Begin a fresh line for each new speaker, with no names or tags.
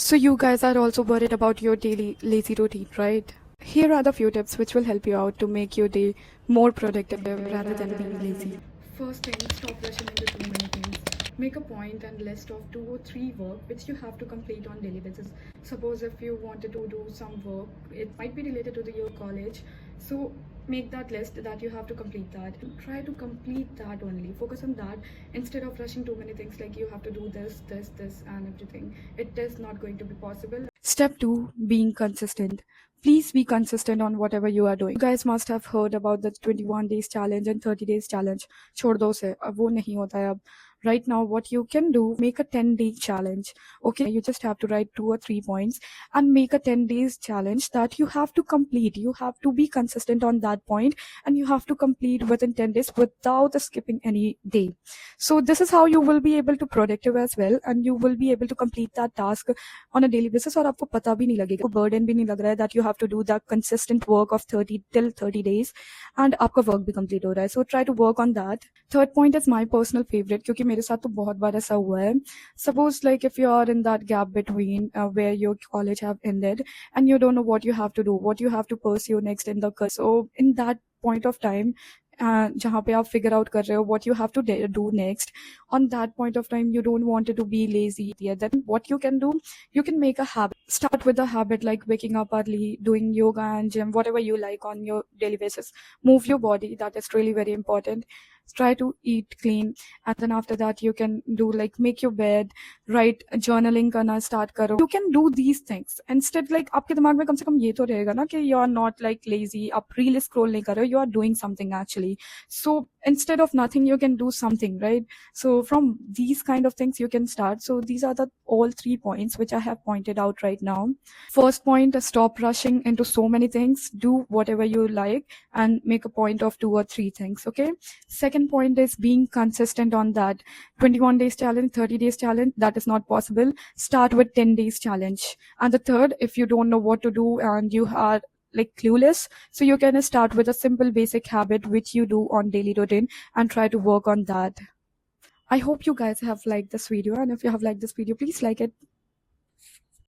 So you guys are also worried about your daily lazy routine, right? Here are the few tips which will help you out to make your day more productive rather than being lazy. First thing, stop rushing into too many things. Make a point and list of 2 or 3 work which you have to complete on daily basis. Suppose if you wanted to do some work, it might be related to your college. So make that list that you have to complete that. Try to complete that only. Focus on that instead of rushing too many things like you have to do this, and everything. It is not going to be possible. Step 2, being consistent. Please be consistent on whatever you are doing. You guys must have heard about the 21 days challenge and 30 days challenge. छोड़ दो उसे, अब वो नहीं होता है अब. Right now, what you can do, make a 10-day challenge. Okay, you just have to write 2 or 3 points and make a 10 days challenge that you have to complete. You have to be consistent on that point and you have to complete within 10 days without skipping any day. So this is how you will be able to productive as well, and you will be able to complete that task on a daily basis. और आपको पता भी नहीं लगेगा, burden भी नहीं लग रहा है that you have to do the consistent work of 30 days and आपका work भी complete हो रहा है. So try to work on that. Third point is my personal favorite, क्योंकि मेरे साथ तो बहुत बार ऐसा हुआ है. Suppose like if you are in that gap between where your college have ended and you don't know what you have to do, what you have to pursue next in the course. So in that point of time, जहाँ पे आप figure out कर रहे हो what you have to do next, on that point of time you don't want to be lazy. Yeah, then what you can do, you can make a habit. Start with a habit like waking up early, doing yoga and gym, whatever you like on your daily basis. Move your body, that is really very important. Try to eat clean, and then after that you can do like make your bed, write, journaling करना start करो. You can do these things instead. Like आपके दिमाग में कम से कम ये तो रहेगा ना कि you are not like lazy, आप reel scroll नहीं कर रहे हो, you are doing something actually. So instead of nothing, you can do something, right? So from these kind of things you can start. So these are the all 3 points which I have pointed out right now. First point, stop rushing into so many things. Do whatever you like and make a point of 2 or 3 things. Okay. Second point is being consistent on that. 21 days challenge, 30 days challenge, that is not possible. Start with 10 days challenge. And the third, if you don't know what to do and you are like clueless, so you can start with a simple basic habit which you do on daily routine and try to work on that. I hope you guys have liked this video, and if you have liked this video, please like it.